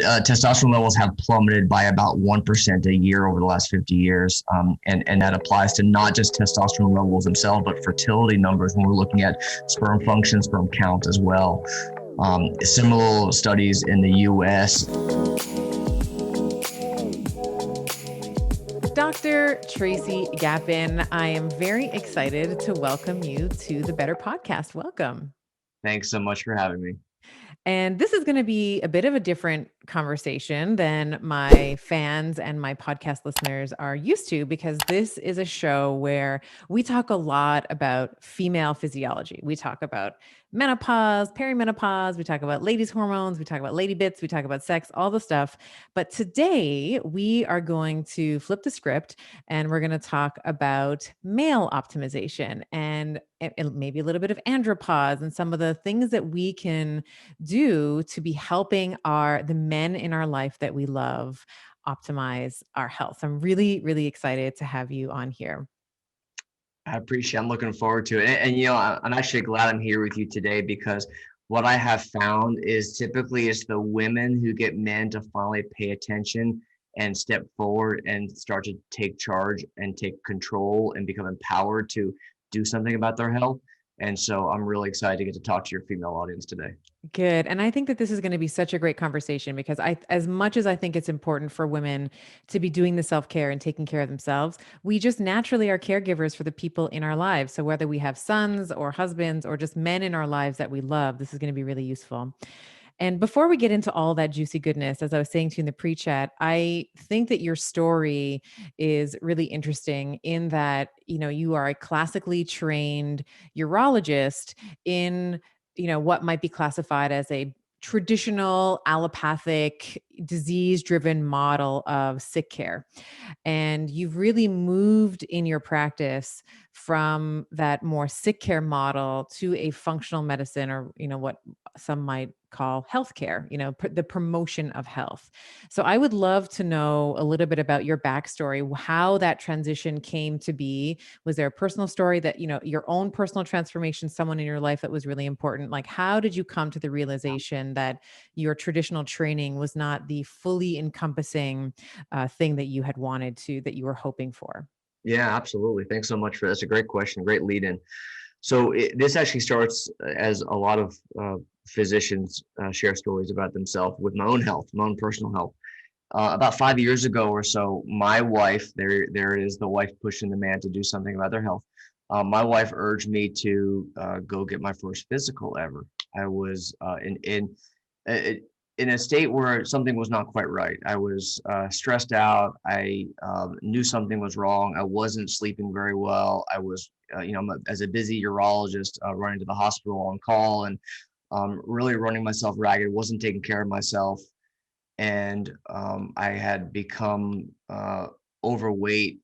testosterone levels have plummeted by about 1% a year over the last 50 years. And that applies to not just testosterone levels themselves, but fertility numbers when we're looking at sperm function, sperm count as well. Similar studies in the US. Dr. Tracey Gapin, I am very excited to welcome you to the Better Podcast. Welcome. Thanks so much for having me. And this is going to be a bit of a different conversation than my fans and my podcast listeners are used to, because this is a show where we talk a lot about female physiology. We talk about menopause, perimenopause, we talk about ladies' hormones, we talk about lady bits, we talk about sex, all the stuff. But today we are going to flip the script and we're going to talk about male optimization and maybe a little bit of andropause and some of the things that we can do to be helping the men in our life that we love optimize our health. So I'm really, really excited to have you on here. I appreciate it. I'm looking forward to it. And I'm actually glad I'm here with you today, because what I have found is typically it's the women who get men to finally pay attention and step forward and start to take charge and take control and become empowered to do something about their health. And so I'm really excited to get to talk to your female audience today. Good. And I think that this is going to be such a great conversation, because as much as I think it's important for women to be doing the self-care and taking care of themselves, we just naturally are caregivers for the people in our lives. So whether we have sons or husbands or just men in our lives that we love, this is going to be really useful. And before we get into all that juicy goodness, as I was saying to you in the pre-chat, I think that your story is really interesting in that, you are a classically trained urologist in, what might be classified as a traditional allopathic disease-driven model of sick care. And you've really moved in your practice from that more sick care model to a functional medicine, or, what some might call healthcare, the promotion of health. So I would love to know a little bit about your backstory, how that transition came to be. Was there a personal story that, your own personal transformation, someone in your life that was really important? Like, how did you come to the realization that your traditional training was not the fully encompassing thing that you had wanted to, that you were hoping for? Yeah, absolutely. Thanks so much for that. That's a great question, great lead in. So this actually starts as a lot of physicians share stories about themselves with my own health, my own personal health. About 5 years ago or so, my wife, there it is, the wife pushing the man to do something about their health. My wife urged me to go get my first physical ever. I was in a state where something was not quite right. I was stressed out. I knew something was wrong. I wasn't sleeping very well. I was, as a busy urologist, running to the hospital on call and really running myself ragged. Wasn't taking care of myself, and I had become overweight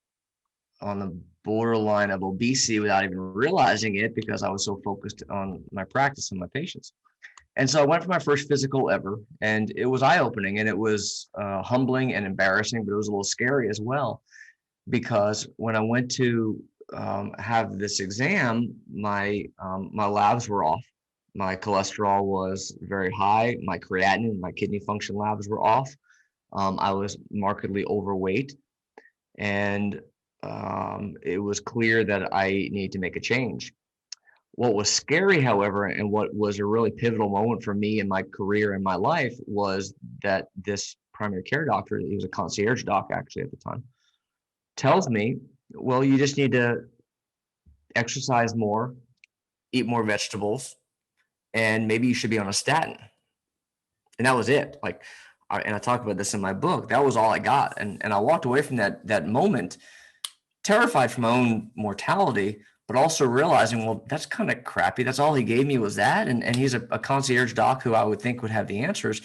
on the borderline of obesity without even realizing it, because I was so focused on my practice and my patients. And so I went for my first physical ever, and it was eye-opening, and it was humbling and embarrassing, but it was a little scary as well, because when I went to have this exam, my labs were off. My cholesterol was very high. My creatinine, my kidney function labs were off. I was markedly overweight, and it was clear that I needed to make a change. What was scary, however, and what was a really pivotal moment for me in my career and my life, was that this primary care doctor, he was a concierge doc actually at the time, tells me, well, you just need to exercise more, eat more vegetables, and maybe you should be on a statin. And that was it. And I talk about this in my book. That was all I got. And I walked away from that moment terrified for my own mortality, but also realizing, well, that's kind of crappy. That's all he gave me was that. And he's a concierge doc who I would think would have the answers.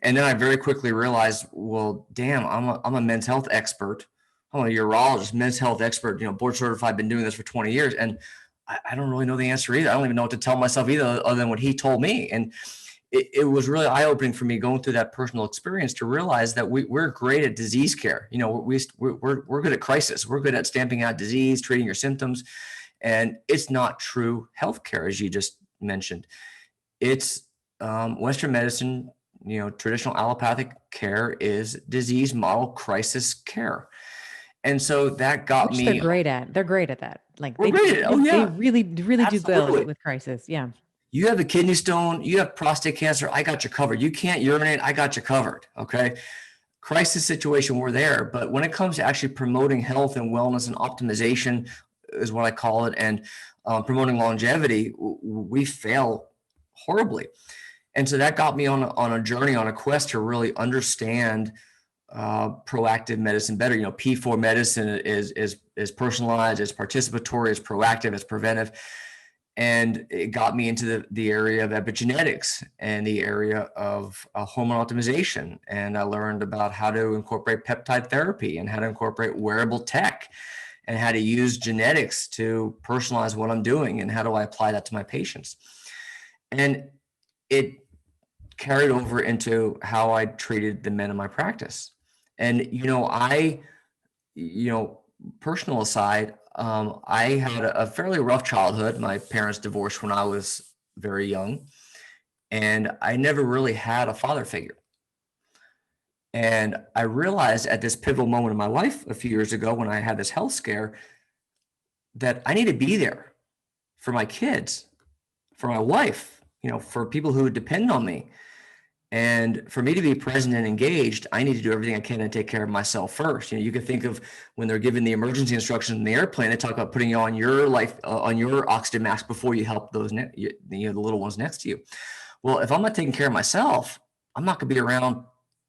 And then I very quickly realized, well, damn, I'm a men's health expert. I'm a urologist, men's health expert, board certified, been doing this for 20 years. And I don't really know the answer either. I don't even know what to tell myself either, other than what he told me. And it was really eye-opening for me going through that personal experience to realize that we're great at disease care. We're good at crisis. We're good at stamping out disease, treating your symptoms. And it's not true healthcare, as you just mentioned. It's Western medicine, traditional allopathic care is disease model crisis care. And so that got Which they're me, great at. They're great at that. Like we're great at it. Oh they yeah, really, really do well absolutely. with crisis. Yeah. You have a kidney stone, you have prostate cancer, I got you covered. You can't urinate, I got you covered. Okay. Crisis situation, we're there. But when it comes to actually promoting health and wellness and optimization, is what I call it, and promoting longevity, we fail horribly. And so that got me on a journey, on a quest to really understand proactive medicine better. P4 medicine is personalized, it's participatory, it's proactive, it's preventive. And it got me into the area of epigenetics and the area of hormone optimization. And I learned about how to incorporate peptide therapy and how to incorporate wearable tech and how to use genetics to personalize what I'm doing and how do I apply that to my patients. And it carried over into how I treated the men in my practice. And, personal aside, I had a fairly rough childhood. My parents divorced when I was very young, and I never really had a father figure. And I realized at this pivotal moment in my life a few years ago when I had this health scare that I need to be there for my kids, for my wife, for people who depend on me. And for me to be present and engaged, I need to do everything I can to take care of myself first. You can think of when they're given the emergency instructions in the airplane, they talk about putting you on your on your oxygen mask before you help those, the little ones next to you. Well, if I'm not taking care of myself, I'm not going to be around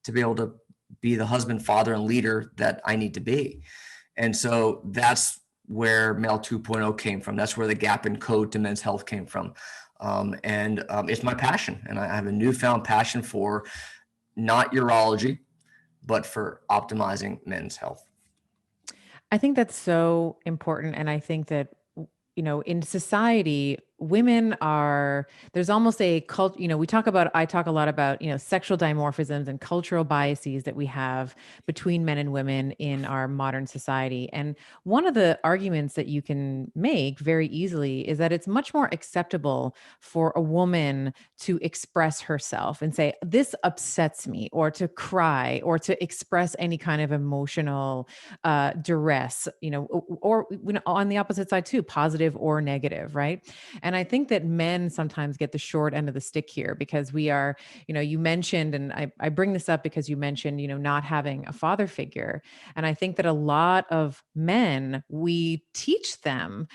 to be able to be the husband, father, and leader that I need to be. And so that's where Male 2.0 came from. That's where the Gapin Code to Men's Health came from. It's my passion, and I have a newfound passion for not urology, but for optimizing men's health. I think that's so important. And I think that, in society, women are, there's almost a cult, I talk a lot about, sexual dimorphisms and cultural biases that we have between men and women in our modern society. And one of the arguments that you can make very easily is that it's much more acceptable for a woman to express herself and say, this upsets me, or to cry, or to express any kind of emotional duress, or on the opposite side too, positive or negative, right? And I think that men sometimes get the short end of the stick here because we are, you mentioned, and I bring this up because you mentioned, not having a father figure. And I think that a lot of men, we teach them,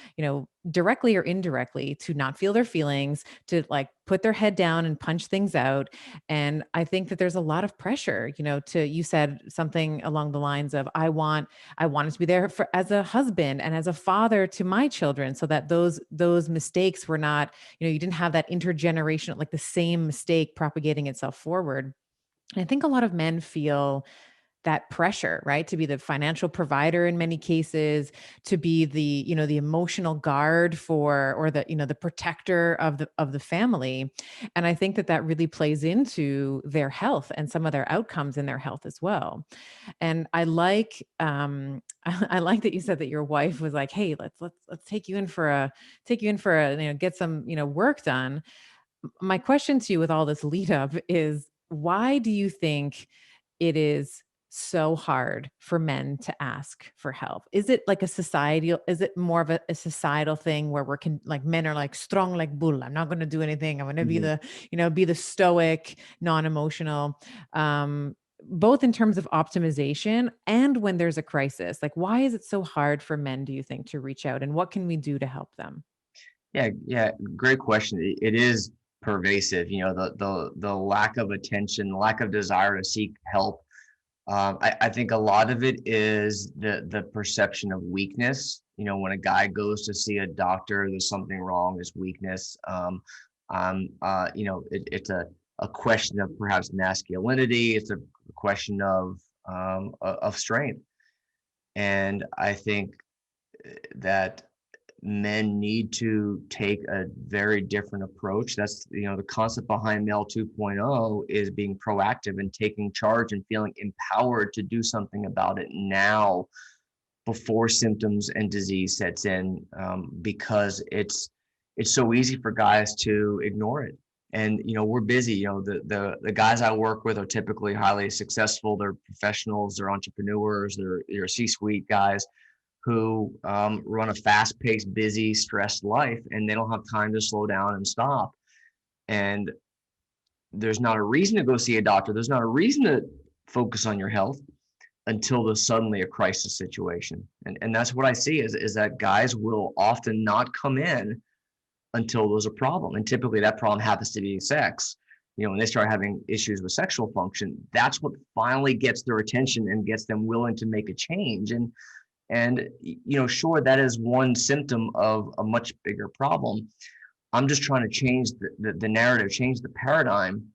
directly or indirectly, to not feel their feelings, to like put their head down and punch things out. And I think that there's a lot of pressure, you said something along the lines of, I wanted to be there for as a husband and as a father to my children, so that those mistakes were not, you didn't have that intergenerational, like the same mistake propagating itself forward. And I think a lot of men feel that pressure, right? To be the financial provider in many cases, to be the, the emotional guard for, or the, the protector of the family. And I think that that really plays into their health and some of their outcomes in their health as well. And I like, I like that you said that your wife was like, hey, let's take you in for a, get some, work done. My question to you with all this lead up is, why do you think it is so hard for men to ask for help? Is it like a societal, is it more of a societal thing where like men are like strong like bull? I'm not going to do anything. I'm going to be Mhm. the, be the stoic, non-emotional, both in terms of optimization and when there's a crisis. Like, why is it so hard for men, do you think, to reach out, and what can we do to help them? Yeah, great question. It is pervasive. The lack of attention, the lack of desire to seek help. I think a lot of it is the perception of weakness. When a guy goes to see a doctor, there's something wrong, there's weakness. It's a question of perhaps masculinity. It's a question of strength. And I think that men need to take a very different approach. That's, the concept behind Male 2.0 is being proactive and taking charge and feeling empowered to do something about it now before symptoms and disease sets in, because it's so easy for guys to ignore it. And, we're busy. The guys I work with are typically highly successful. They're professionals, they're entrepreneurs, they're C-suite guys who run a fast-paced, busy, stressed life, and they don't have time to slow down and stop. And there's not a reason to go see a doctor. There's not a reason to focus on your health until there's suddenly a crisis situation. And that's what I see is that guys will often not come in until there's a problem. And typically that problem happens to be sex. When they start having issues with sexual function, that's what finally gets their attention and gets them willing to make a change. And sure, that is one symptom of a much bigger problem. I'm just trying to change the narrative, change the paradigm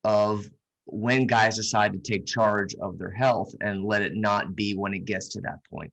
of when guys decide to take charge of their health and let it not be when it gets to that point.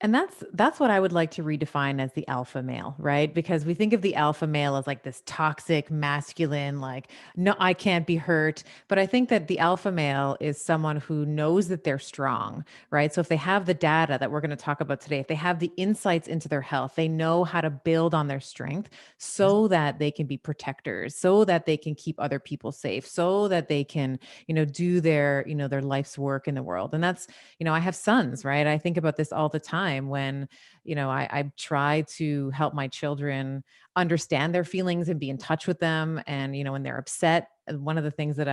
And that's what I would like to redefine as the alpha male, right? Because we think of the alpha male as like this toxic, masculine, like, no, I can't be hurt. But I think that the alpha male is someone who knows that they're strong, right? So if they have the data that we're going to talk about today, if they have the insights into their health, they know how to build on their strength so that they can be protectors, so that they can keep other people safe, so that they can, do their life's work in the world. And that's, I have sons, right? I think about this all the time when, I try to help my children understand their feelings and be in touch with them. And, when they're upset, one of the things that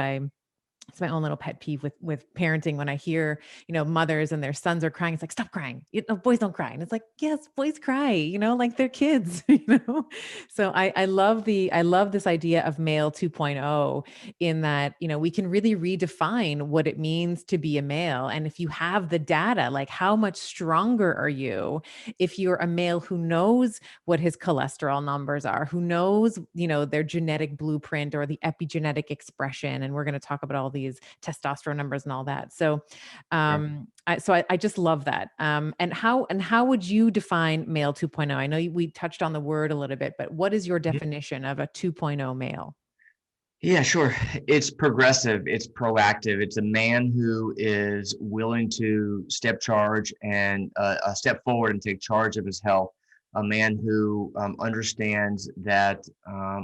it's my own little pet peeve with parenting when I hear, mothers and their sons are crying. It's like, stop crying. Boys don't cry. And it's like, yes, boys cry, like they're kids, So I love this idea of male 2.0 in that, we can really redefine what it means to be a male. And if you have the data, like how much stronger are you if you're a male who knows what his cholesterol numbers are, who knows, their genetic blueprint or the epigenetic expression. And we're going to talk about all these testosterone numbers and all that. So, Sure. I just love that. And how would you define male 2.0? I know we touched on the word a little bit, but what is your Mhm. definition of a 2.0 male? Yeah, sure. It's progressive, it's proactive. It's a man who is willing to step charge and step forward and take charge of his health. A man who understands that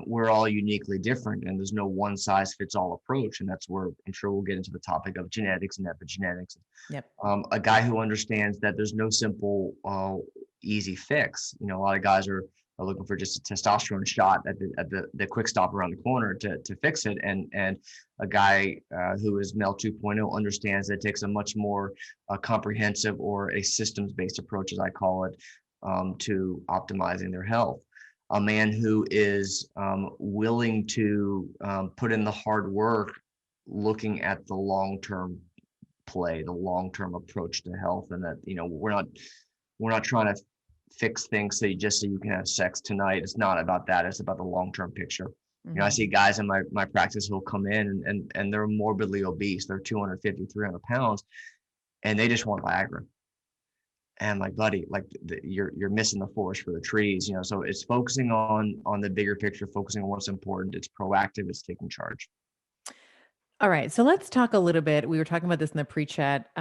we're all uniquely different and there's no one size fits all approach. And that's where I'm sure we'll get into the topic of genetics and epigenetics. Yep. A guy who understands that there's no simple, easy fix. A lot of guys are looking for just a testosterone shot at the quick stop around the corner to fix it. And a guy who is male 2.0 understands that it takes a much more comprehensive or a systems-based approach, as I call it, to optimizing their health. A man who is willing to put in the hard work, looking at the long-term play, the long-term approach to health, and that we're not trying to fix things so you can have sex tonight. It's not about that. It's about the long-term picture. I Mhm. see guys in my practice who'll come in and they're morbidly obese. They're 250, 300 pounds, and they just want Viagra. And like, buddy, like you're missing the forest for the trees. So it's focusing on the bigger picture, focusing on what's important. It's proactive. It's taking charge. All right. So let's talk a little bit. We were talking about this in the pre-chat,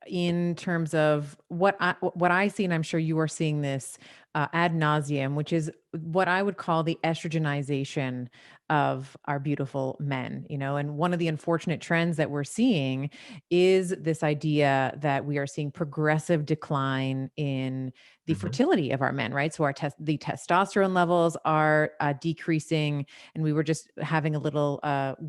in terms of what I see, and I'm sure you are seeing this ad nauseum, which is what I would call the estrogenization of our beautiful men. And one of the unfortunate trends that we're seeing is this idea that we are seeing progressive decline in the Mhm. fertility of our men, right? So the testosterone levels are decreasing, and we were just having a little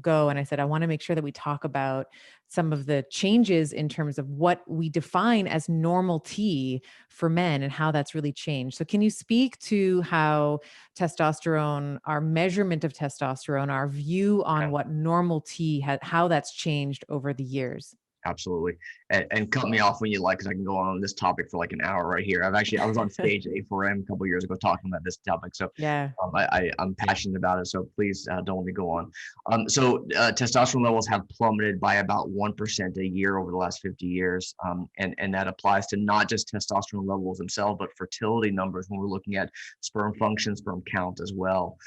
go, and I said I want to make sure that we talk about some of the changes in terms of what we define as normal T for men and how that's really changed. So can you speak to how testosterone, our measurement of testosterone, our view on what normal T how that's changed over the years? Absolutely. And cut me off when you like, because I can go on this topic for like an hour right here. I was on stage at A4M a couple years ago talking about this topic. So Yeah. I'm passionate about it. So please don't let me go on. So testosterone levels have plummeted by about 1% a year over the last 50 years. And that applies to not just testosterone levels themselves, but fertility numbers when we're looking at sperm function, sperm count as well.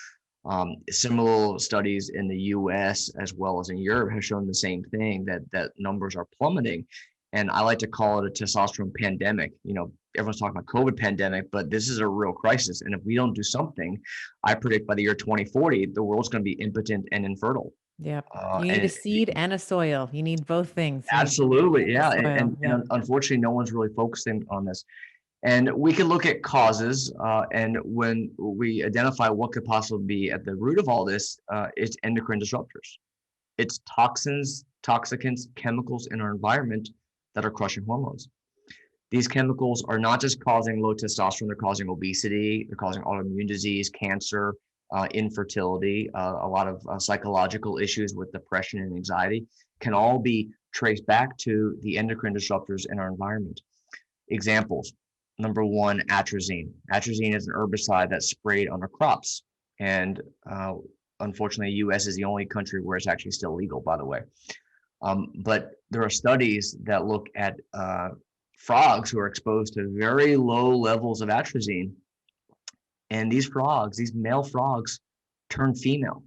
Similar studies in the US as well as in Europe have shown the same thing, that numbers are plummeting. And I like to call it a testosterone pandemic. Everyone's talking about COVID pandemic, but this is a real crisis. And if we don't do something, I predict by the year 2040, the world's going to be impotent and infertile. Yep. Uh, You need a and seed and a soil. You need both things. You need the seed Absolutely, and the yeah. soil. Yep. And unfortunately, no one's really focusing on this. And we can look at causes, and when we identify what could possibly be at the root of all this, it's endocrine disruptors. It's toxins, toxicants, chemicals in our environment that are crushing hormones. These chemicals are not just causing low testosterone, they're causing obesity, they're causing autoimmune disease, cancer, infertility, a lot of psychological issues with depression and anxiety can all be traced back to the endocrine disruptors in our environment. Examples. Number one, atrazine. Atrazine is an herbicide that's sprayed on our crops. And unfortunately, US is the only country where it's actually still legal, by the way. But there are studies that look at frogs who are exposed to very low levels of atrazine. And these frogs, these male frogs, turn female.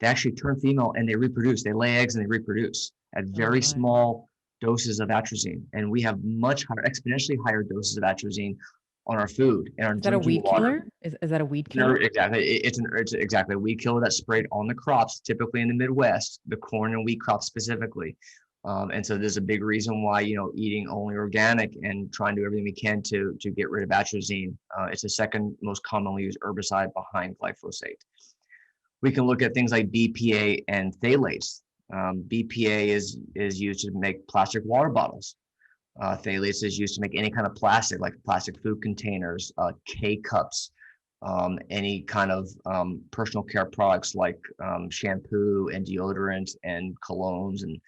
They actually turn female and they reproduce. They lay eggs and they reproduce at Oh very my. small doses of atrazine. And we have much higher, exponentially higher doses of atrazine on our food and our Is that a drinking weed water. killer? Is that a weed No, killer? exactly. It's exactly a weed killer that's sprayed on the crops, typically in the Midwest, the corn and wheat crops specifically. And so there's a big reason why, eating only organic and trying to do everything we can to get rid of atrazine. It's the second most commonly used herbicide behind glyphosate. We can look at things like BPA and phthalates. BPA is used to make plastic water bottles. Phthalates is used to make any kind of plastic, like plastic food containers, K cups, any kind of personal care products like shampoo and deodorant and colognes and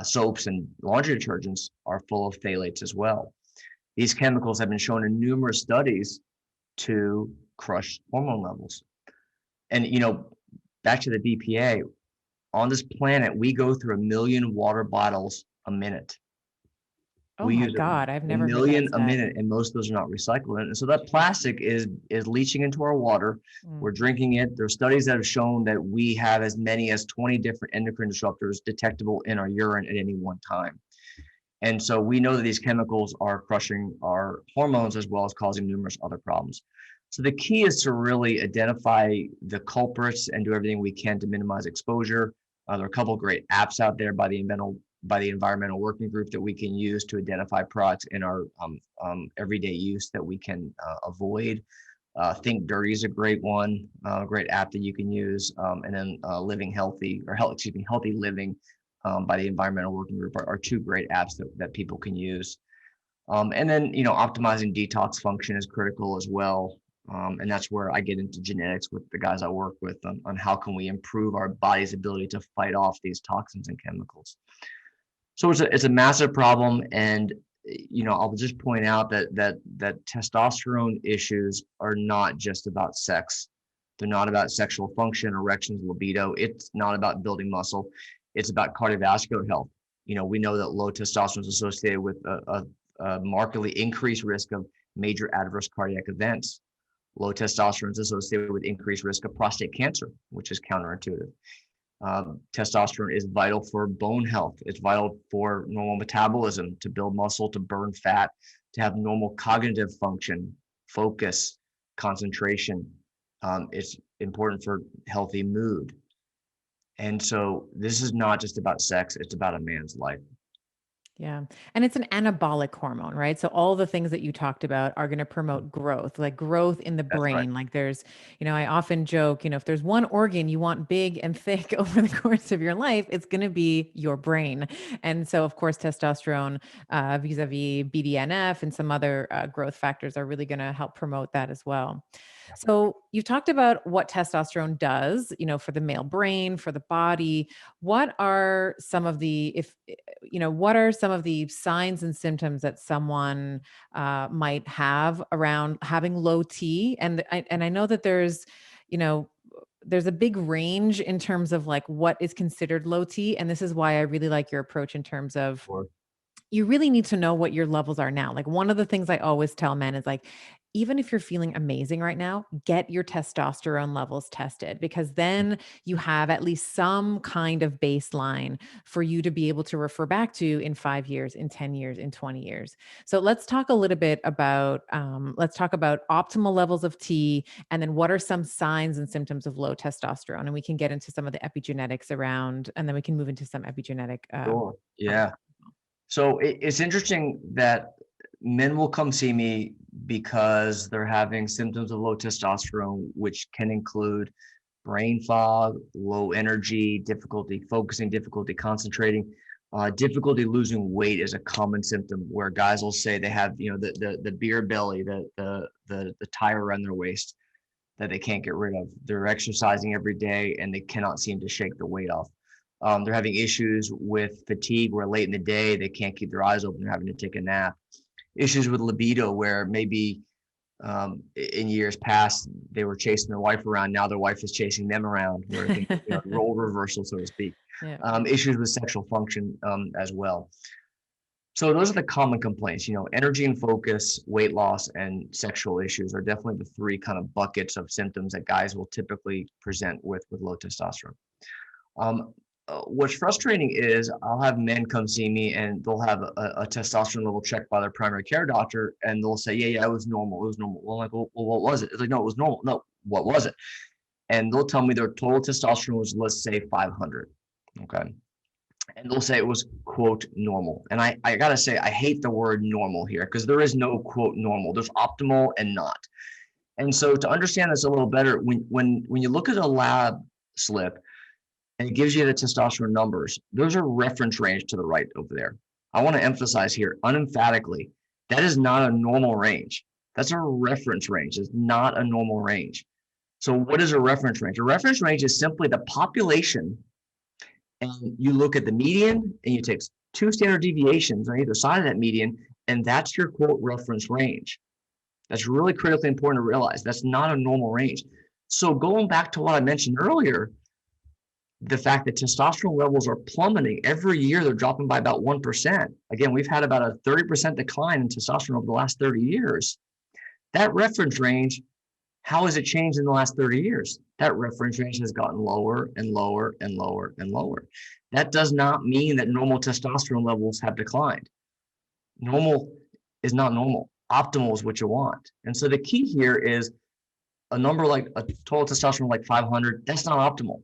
soaps and laundry detergents are full of phthalates as well. These chemicals have been shown in numerous studies to crush hormone levels. And back to the BPA, on this planet, we go through 1 million water bottles a minute. Oh We my use God. I've a never heard that million a stat. minute, and most of those are not recycled. And so that plastic is leaching into our water. Mm. We're drinking it. There are studies that have shown that we have as many as 20 different endocrine disruptors detectable in our urine at any one time. And so we know that these chemicals are crushing our hormones as well as causing numerous other problems. So the key is to really identify the culprits and do everything we can to minimize exposure. There are a couple of great apps out there by the environmental working group that we can use to identify products in our everyday use that we can avoid. Think Dirty is a great one, great app that you can use, and then Living Healthy or Healthy Living by the environmental working group are two great apps that people can use. And then optimizing detox function is critical as well. And that's where I get into genetics with the guys I work with on how can we improve our body's ability to fight off these toxins and chemicals. So it's a massive problem, and I'll just point out that testosterone issues are not just about sex. They're not about sexual function, erections, libido. It's not about building muscle. It's about cardiovascular health. We know that low testosterone is associated with a markedly increased risk of major adverse cardiac events. Low testosterone is associated with increased risk of prostate cancer, which is counterintuitive. Testosterone is vital for bone health. It's vital for normal metabolism, to build muscle, to burn fat, to have normal cognitive function, focus, concentration. It's important for healthy mood. And so this is not just about sex, it's about a man's life. Yeah. And it's an anabolic hormone, right? So all the things that you talked about are going to promote growth, like growth in the That's right. brain. Like there's, I often joke, if there's one organ you want big and thick over the course of your life, it's going to be your brain. And so, of course, testosterone, vis-a-vis BDNF and some other growth factors are really going to help promote that as well. So you've talked about what testosterone does, for the male brain, for the body. What are some of the, if what are some of the signs and symptoms that someone might have around having low T? And I know that you know, there's a big range in terms of like what is considered low T. And this is why I really like your approach in terms of Or you really need to know what your levels are now. Like one of the things I always tell men is like, even if you're feeling amazing right now, get your testosterone levels tested because then you have at least some kind of baseline for you to be able to refer back to in 5 years, in 10 years, in 20 years. So let's talk a little bit about optimal levels of T, and then what are some signs and symptoms of low testosterone, and we can get into some of the epigenetics around, and then we can move into some epigenetic Sure. Yeah. conversation. So it's interesting that men will come see me because they're having symptoms of low testosterone, which can include brain fog, low energy, difficulty focusing, difficulty concentrating, difficulty losing weight is a common symptom where guys will say they have, the beer belly, the tire around their waist that they can't get rid of. They're exercising every day and they cannot seem to shake the weight off. They're having issues with fatigue where late in the day they can't keep their eyes open. They're having to take a nap. Issues with libido where maybe in years past they were chasing their wife around. Now their wife is chasing them around. Where role reversal, so to speak. Yeah. Issues with sexual function as well. So those are the common complaints. Energy and focus, weight loss, and sexual issues are definitely the three kind of buckets of symptoms that guys will typically present with low testosterone. What's frustrating is I'll have men come see me and they'll have a testosterone level checked by their primary care doctor, and they'll say, yeah, it was normal. It was normal. Well, I'm like, well, what was it? It's like, no, it was normal. No, what was it? And they'll tell me their total testosterone was, let's say, 500. Okay. And they'll say it was, quote, normal. And I got to say, I hate the word normal here because there is no, quote, normal. There's optimal and not. And so to understand this a little better, when you look at a lab slip and it gives you the testosterone numbers, there's a reference range to the right over there. I want to emphasize here unemphatically, that is not a normal range. That's a reference range. It's not a normal range. So what is a reference range? A reference range is simply the population, and you look at the median and you take two standard deviations on either side of that median, and that's your quote reference range. That's really critically important to realize. That's not a normal range. So going back to what I mentioned earlier, the fact that testosterone levels are plummeting every year, they're dropping by about 1%. Again, we've had about a 30% decline in testosterone over the last 30 years. That reference range, how has it changed in the last 30 years? That reference range has gotten lower and lower and lower and lower. That does not mean that normal testosterone levels have declined. Normal is not normal. Optimal is what you want. And so the key here is a number like a total testosterone like 500, that's not optimal.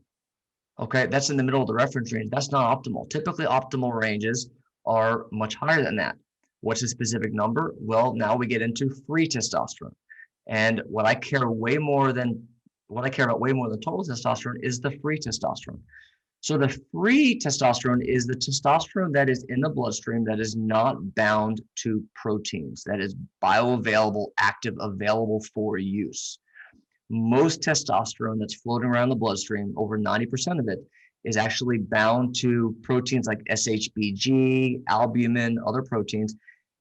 Okay, that's in the middle of the reference range. That's not optimal. Typically, optimal ranges are much higher than that. What's a specific number? Well, now we get into free testosterone. And what I care about way more than total testosterone is the free testosterone. So the free testosterone is the testosterone that is in the bloodstream that is not bound to proteins, that is bioavailable, active, available for use. Most testosterone that's floating around the bloodstream, over 90% of it, is actually bound to proteins like SHBG, albumin, other proteins,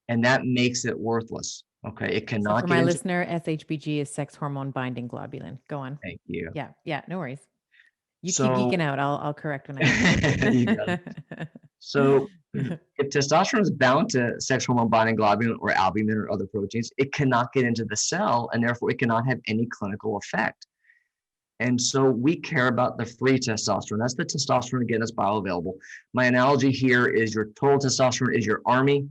and that makes it worthless. Okay, it So cannot for get my into. listener, SHBG is sex hormone binding globulin. Go on. Thank you. Yeah, yeah, no worries. You keep geeking So out. I'll correct when you got it. I So if testosterone is bound to sex hormone binding globulin or albumin or other proteins, it cannot get into the cell, and therefore it cannot have any clinical effect. And so we care about the free testosterone. That's the testosterone, again, that's bioavailable. My analogy here is your total testosterone is your army,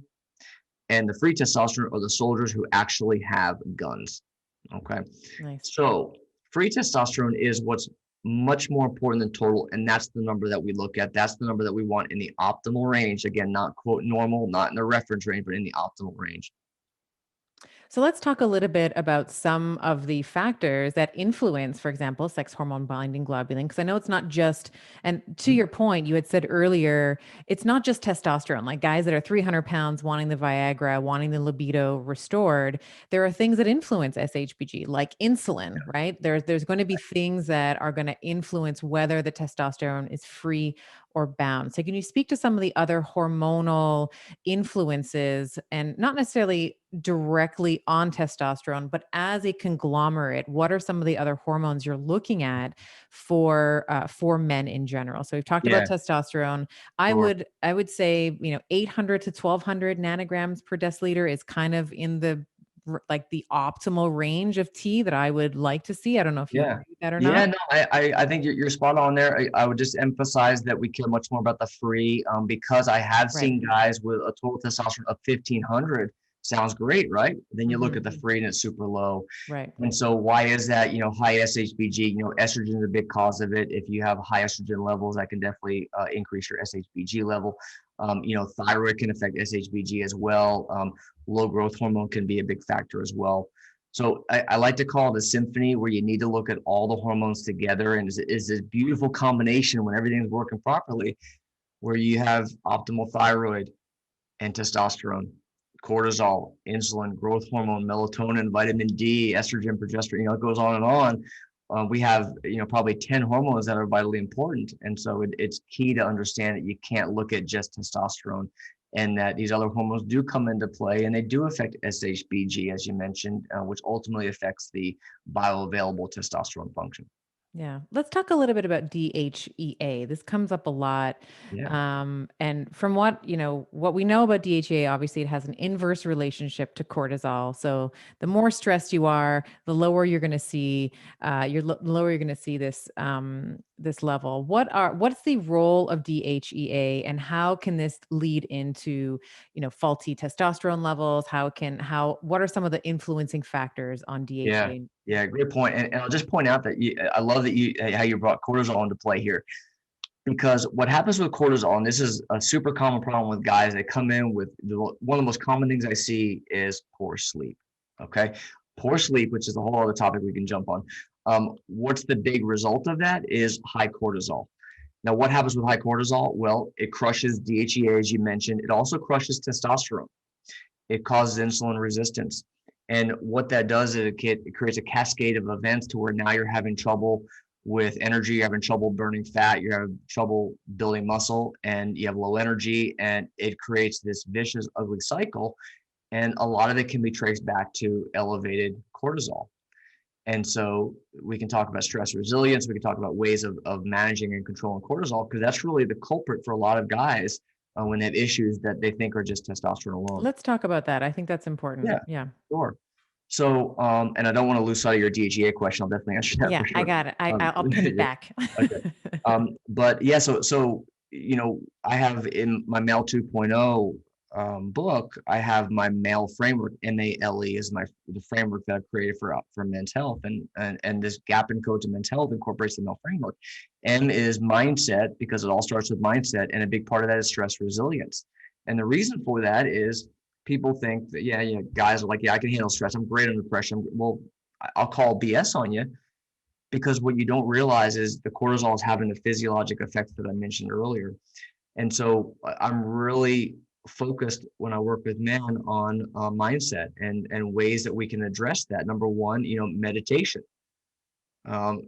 and the free testosterone are the soldiers who actually have guns. Okay. Nice. So free testosterone is what's much more important than total, and that's the number that we look at. That's the number that we want in the optimal range. Again, not quote normal, not in the reference range, but in the optimal range. So let's talk a little bit about some of the factors that influence, for example, sex hormone binding globulin. Because I know it's not just, and to your point, you had said earlier, it's not just testosterone, like guys that are 300 pounds wanting the Viagra, wanting the libido restored. There are things that influence SHBG, like insulin, right? There's going to be things that are going to influence whether the testosterone is free or bound. So can you speak to some of the other hormonal influences, and not necessarily directly on testosterone, but as a conglomerate, what are some of the other hormones you're looking at for men in general? So we've talked about Yeah, testosterone. I sure. would I would say, 800 to 1200 nanograms per deciliter is kind of in the like the optimal range of tea that I would like to see. I don't know if you Yeah. agree with that or Yeah, not. no, I think you're spot on there. I would just emphasize that we care much more about the free, because I have Right. seen guys with a total testosterone of 1500. Sounds great, right? Then you look Hmm. at the free and it's super low. Right. And so why is that? High SHBG, estrogen is a big cause of it. If you have high estrogen levels, that can definitely increase your SHBG level. Thyroid can affect SHBG as well. Low growth hormone can be a big factor as well. So I like to call it a symphony where you need to look at all the hormones together, and is this beautiful combination when everything's working properly, where you have optimal thyroid and testosterone, cortisol, insulin, growth hormone, melatonin, vitamin D, estrogen, progesterone, it goes on and on. We have, probably 10 hormones that are vitally important. And so it's key to understand that you can't look at just testosterone, and that these other hormones do come into play, and they do affect SHBG, as you mentioned, which ultimately affects the bioavailable testosterone function. Yeah. Let's talk a little bit about DHEA. This comes up a lot. Yeah. And from what we know about DHEA, obviously it has an inverse relationship to cortisol. So the more stressed you are, the lower you're going to see, lower you're going to see this level. What's the role of DHEA, and how can this lead into, faulty testosterone levels? What are some of the influencing factors on Yeah. DHEA? Yeah. Great point. And I'll just point out that I love that how you brought cortisol into play here. Because what happens with cortisol, and this is a super common problem with guys, they come in with one of the most common things I see is poor sleep. Okay. Poor sleep, which is a whole other topic we can jump on. What's the big result of that is high cortisol. Now, what happens with high cortisol? Well, it crushes DHEA, as you mentioned. It also crushes testosterone. It causes insulin resistance. And what that does is it creates a cascade of events to where now you're having trouble with energy, you're having trouble burning fat, you're having trouble building muscle, and you have low energy, and it creates this vicious, ugly cycle. And a lot of it can be traced back to elevated cortisol. And so we can talk about stress resilience. We can talk about ways of managing and controlling cortisol, because that's really the culprit for a lot of guys when they have issues that they think are just testosterone alone. Let's talk about that. I think that's Yeah, important. Yeah. sure. So, and I don't want to lose sight of your DHEA question. I'll definitely answer that Yeah, for I sure. got it. I'll pin it Yeah, back. okay. But yeah, so I have in my Male 2.0 book, I have my male framework. MALE is the framework that I've created for men's health, and this Gapin code to men's health incorporates the male framework. M is mindset, because it all starts with mindset, and a big part of that is stress resilience. And the reason for that is people think that guys are like, yeah, I can handle stress. I'm great under pressure. Well, I'll call BS on you, because what you don't realize is the cortisol is having the physiologic effects that I mentioned earlier. And so I'm really focused when I work with men on mindset and ways that we can address that. Number one, meditation,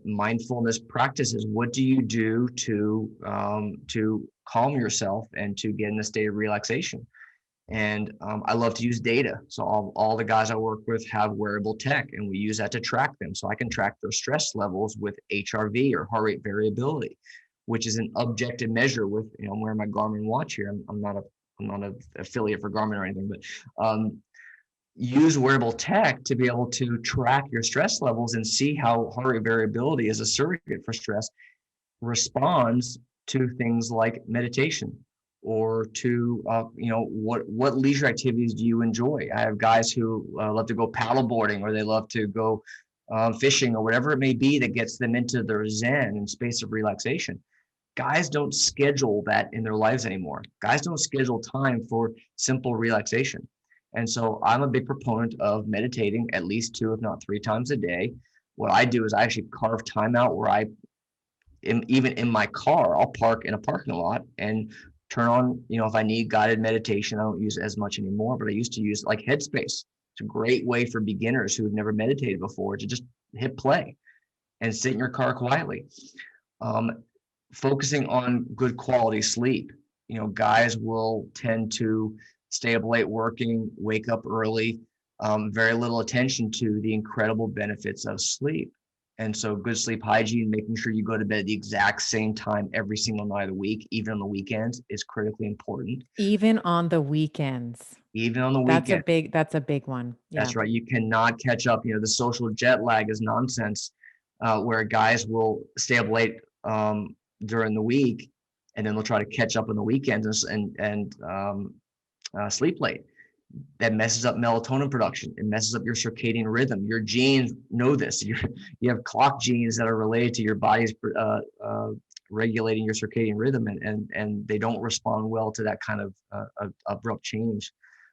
mindfulness practices. What do you do to calm yourself and to get in a state of relaxation? And I love to use data. So all the guys I work with have wearable tech, and we use that to track them. So I can track their stress levels with HRV, or heart rate variability, which is an objective measure with, I'm wearing my Garmin watch here. I'm not an affiliate for Garmin or anything, but use wearable tech to be able to track your stress levels and see how heart rate variability as a surrogate for stress responds to things like meditation, or to what leisure activities do you enjoy. I have guys who love to go paddleboarding, or they love to go fishing, or whatever it may be that gets them into their zen and space of relaxation. Guys don't schedule that in their lives anymore. Guys don't schedule time for simple relaxation. And so I'm a big proponent of meditating at least 2, if not 3 times a day. What I do is I actually carve time out where even in my car, I'll park in a parking lot and turn on, if I need guided meditation. I don't use it as much anymore, but I used to use like Headspace. It's a great way for beginners who've never meditated before to just hit play and sit in your car quietly. Um, focusing on good quality sleep. Guys will tend to stay up late working, wake up early, very little attention to the incredible benefits of sleep. And so good sleep hygiene, making sure you go to bed at the exact same time every single night of the week, even on the weekends, is critically important. Even on the weekends. Even on the That's a weekend. big one. Yeah. That's right. You cannot catch up. The social jet lag is nonsense, where guys will stay up late during the week, and then they'll try to catch up on the weekends and sleep late. That messes up melatonin production. It messes up your circadian rhythm. Your genes know this. You have clock genes that are related to your body's regulating your circadian rhythm, and they don't respond well to that kind of abrupt change.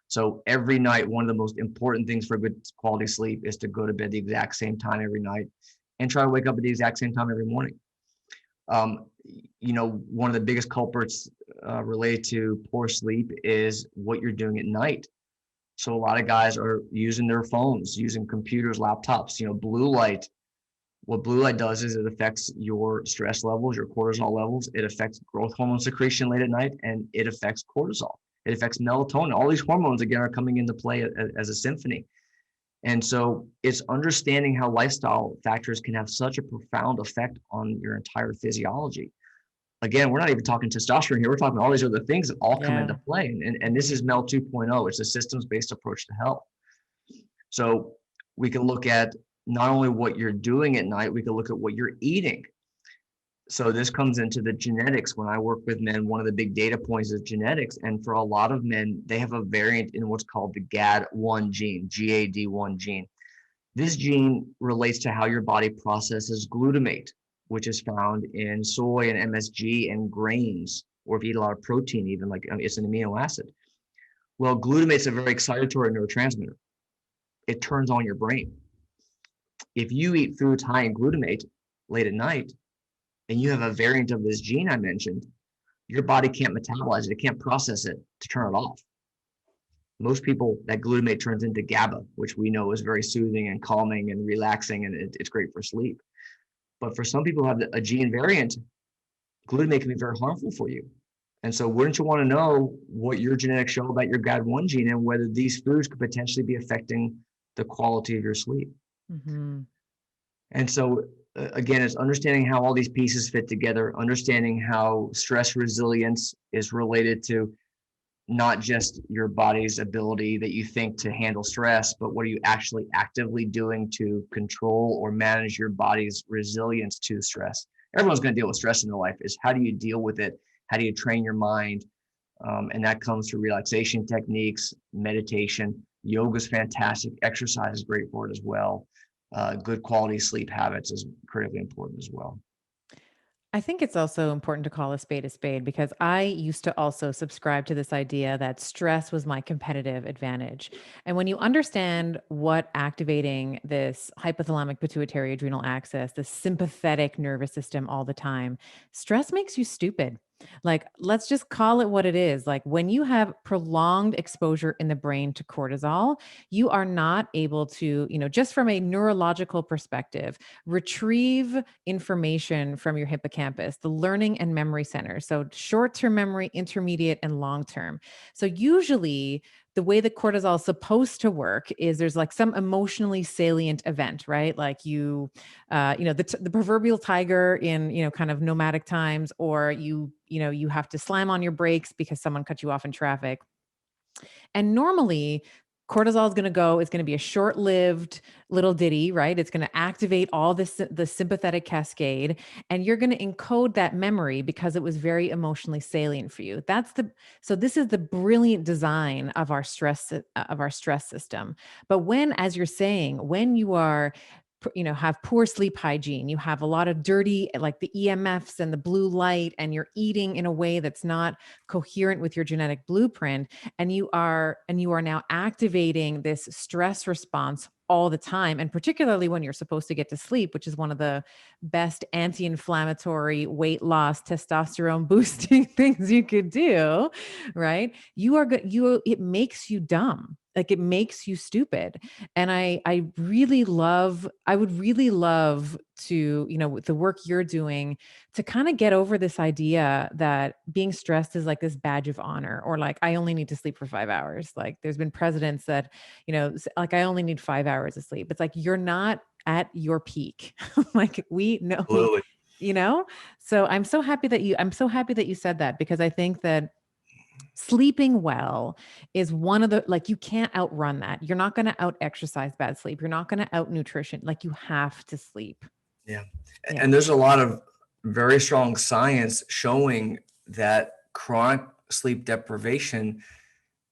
So every night, one of the most important things for good quality sleep is to go to bed the exact same time every night, and try to wake up at the exact same time every morning. One of the biggest culprits related to poor sleep is what you're doing at night. So a lot of guys are using their phones, using computers, laptops. Blue light. What blue light does is it affects your stress levels, your cortisol levels. It affects growth hormone secretion late at night, and it affects cortisol. It affects melatonin. All these hormones, again, are coming into play as a symphony. And so it's understanding how lifestyle factors can have such a profound effect on your entire physiology. Again, we're not even talking testosterone here. We're talking all these other things that all come into play. And this is Mel 2.0. It's a systems-based approach to health. So we can look at not only what you're doing at night, we can look at what you're eating. So this comes into the genetics. When I work with men, one of the big data points is genetics. And for a lot of men, they have a variant in what's called the GAD1 gene, GAD1 gene. This gene relates to how your body processes glutamate, which is found in soy and MSG and grains, or if you eat a lot of protein, even like it's an amino acid. Well, glutamate's a very excitatory neurotransmitter. It turns on your brain. If you eat foods high in glutamate late at night, and you have a variant of this gene I mentioned, your body can't metabolize it. It can't process it to turn it off. Most people, that glutamate turns into GABA, which we know is very soothing and calming and relaxing, and it's great for sleep. But for some people who have a gene variant, glutamate can be very harmful for you. And so wouldn't you want to know what your genetics show about your GAD1 gene and whether these foods could potentially be affecting the quality of your sleep? Mm-hmm. And so again, it's understanding how all these pieces fit together, understanding how stress resilience is related to not just your body's ability that you think to handle stress, but what are you actually actively doing to control or manage your body's resilience to stress? Everyone's going to deal with stress in their life. Is how do you deal with it? How do you train your mind? And that comes through relaxation techniques, meditation. Yoga is fantastic. Exercise is great for it as well. Good quality sleep habits is critically important as well. I think it's also important to call a spade because I used to also subscribe to this idea that stress was my competitive advantage. And when you understand what activating this hypothalamic pituitary adrenal axis, the sympathetic nervous system all the time, stress makes you stupid. Like, let's just call it what it is. Like, when you have prolonged exposure in the brain to cortisol, you are not able to, just from a neurological perspective, retrieve information from your hippocampus, the learning and memory center. So, short term memory, intermediate, and long term. So, usually, the way that cortisol is supposed to work is there's like some emotionally salient event, right? Like the proverbial tiger in, kind of nomadic times, or you have to slam on your brakes because someone cut you off in traffic. And normally, cortisol is going to go, it's going to be a short-lived little ditty, right? It's going to activate all the sympathetic cascade, and you're going to encode that memory because it was very emotionally salient for you. So this is the brilliant design of our stress system. But as you're saying, when you are have poor sleep hygiene, you have a lot of dirty, like the EMFs and the blue light, and you're eating in a way that's not coherent with your genetic blueprint, and you are now activating this stress response all the time, and particularly when you're supposed to get to sleep, which is one of the best anti-inflammatory, weight loss, testosterone boosting things you could do, right? You are good. It makes you dumb. Like, it makes you stupid. And I would really love to, with the work you're doing, to kind of get over this idea that being stressed is like this badge of honor, or like, I only need to sleep for 5 hours. Like there's been presidents that, like, I only need 5 hours of sleep. It's like, you're not at your peak. Like we know, Absolutely. you know? So I'm so happy that you said that, because I think that sleeping well is one of the, like, you can't outrun that. You're not going to out exercise bad sleep. You're not going to out nutrition. Like, you have to sleep. Yeah. Yeah. And there's a lot of very strong science showing that chronic sleep deprivation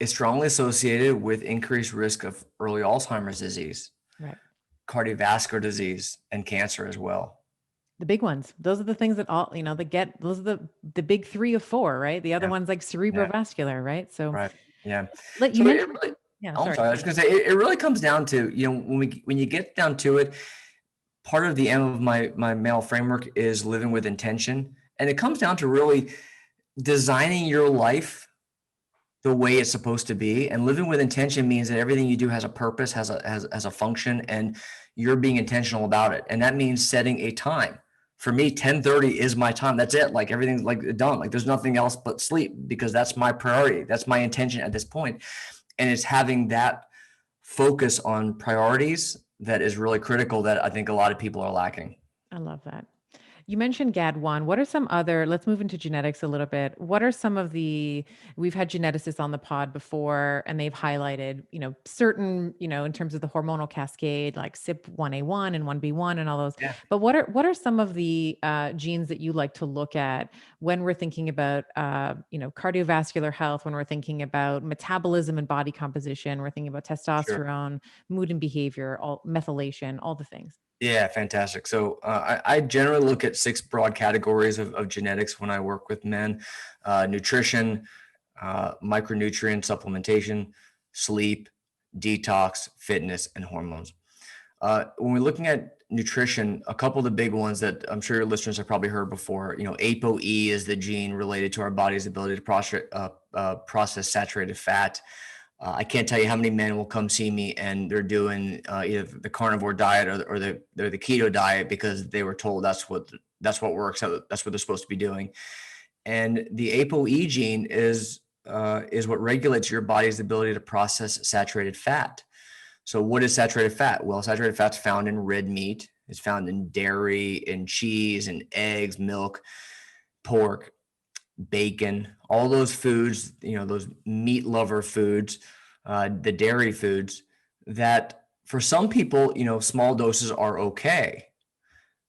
is strongly associated with increased risk of early Alzheimer's disease, Right. cardiovascular disease, and cancer as well. The big ones. Those are the things that all, those are the big three of four, right? The other Yeah. one's like Yeah. cerebrovascular, right? So Right. Yeah. let you So it mentioned, really, yeah, I'm sorry. sorry, I was going to say, it really comes down to, when you get down to it, part of the M of my male framework is living with intention. And it comes down to really designing your life the way it's supposed to be. And living with intention means that everything you do has a purpose, has a function, and you're being intentional about it. And that means setting a time. For me, 10:30 is my time. That's it. Like everything's like done. Like there's nothing else but sleep, because that's my priority. That's my intention at this point. And it's having that focus on priorities that is really critical, that I think a lot of people are lacking. I love that. You mentioned GAD1. What are some other, let's move into genetics a little bit. What are some of the, we've had geneticists on the pod before, and they've highlighted, certain, in terms of the hormonal cascade, like CYP1A1 and 1B1 and all those. Yeah, But what are some of the genes that you like to look at when we're thinking about, cardiovascular health, when we're thinking about metabolism and body composition, we're thinking about sure. testosterone, mood and behavior, all methylation, all the things. Yeah, fantastic. So I generally look at 6 broad categories of genetics when I work with men: nutrition, micronutrient supplementation, sleep, detox, fitness, and hormones. When we're looking at nutrition, a couple of the big ones that I'm sure your listeners have probably heard before, ApoE is the gene related to our body's ability to process saturated fat. I can't tell you how many men will come see me and they're doing either the carnivore diet or the keto diet, because they were told that's what works. That's what they're supposed to be doing. And the ApoE gene is what regulates your body's ability to process saturated fat. So what is saturated fat? Well, saturated fat's found in red meat. It's found in dairy, in cheese, and eggs, milk, pork, bacon, all those foods, those meat lover foods, the dairy foods, that for some people, small doses are okay.